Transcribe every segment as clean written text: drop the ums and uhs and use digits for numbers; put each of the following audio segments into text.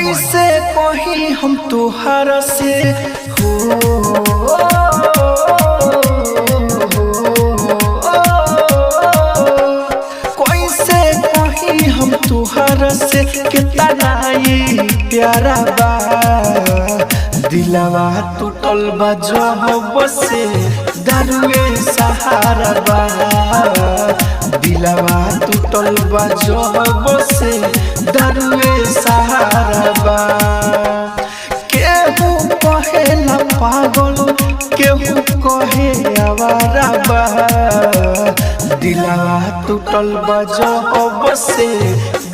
कैसे कहीं हम तोहरा से हो कैसे कहीं हम तोहरा से कितना ही प्यारा बा दिलवा टूटल बा जब से दारुए सहारा बा दिलवा टूटल बा जब से दारुए सहारा बा केहू कहे ना पागल केहू कहे आवारा बा दिलवा टूटल बा जब से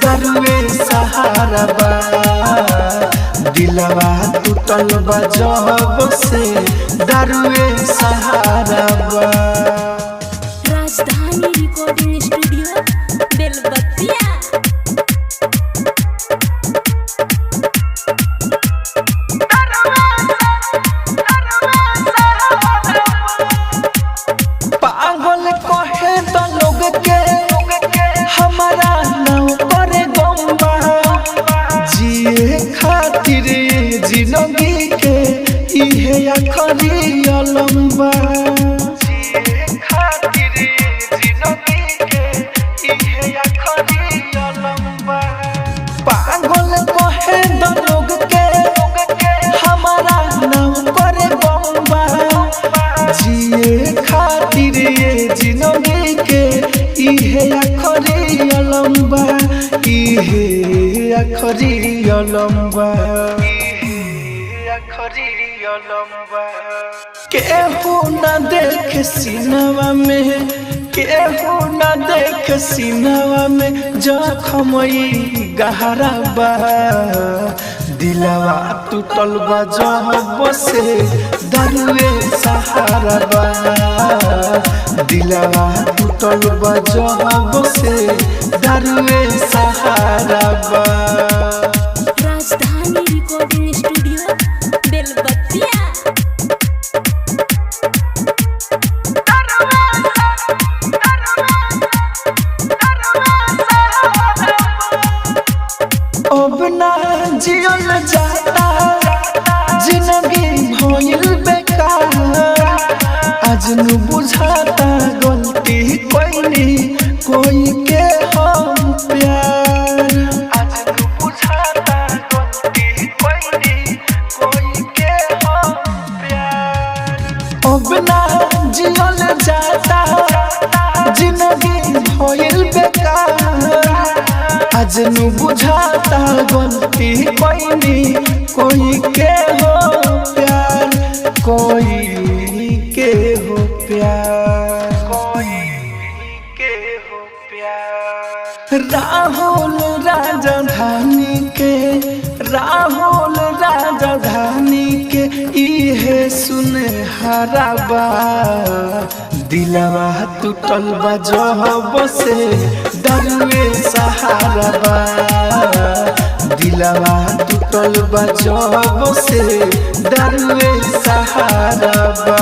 दारुए सहारा बा दिलवा टूटल बा जब से दारुए सहारा बा। राजधानी रिकॉर्डिंग स्टूडियो बेलबत्तिया। पागल कहे तो लोग के हमारा नाम पर गम्बा जिए खातिर जिंदगी के इहे आखिरी अलम्बा पागल कहे तो लोग के हमारा नाम पर गम्बा जिए खातिर जिंदगी के इहे आखिरी अलम्बा इहे आखिरी अलम्बा केहू ना देख सिनवा में केहू ना देख सिनवा में जखमई गहरा बा दिलवा टूटल बा जब से दारुए सहारा बा दिलवा टूटल बा जब से दारुए सहारा बा। राजधानी रिकॉर्डिंग स्टूडियो बेलबत्तिया। अब ना जियल जाता जिंदगी भइल बेकार आज नु बुझाता गलती कोई के हम प्यार आज नु बुझाता गलती कोई के हम प्यार अब ना जियल जाता जिंदगी भइल बेकार आज नु बुझाता गलती कोई के हो प्यार कोई के हो प्यार राहुल राजधानी के इहे सुनहरा बा दिलवा टूटल बा जब से दारुए सहारा बा दिलवा टूटल बा जब से दारुए सहारा बा।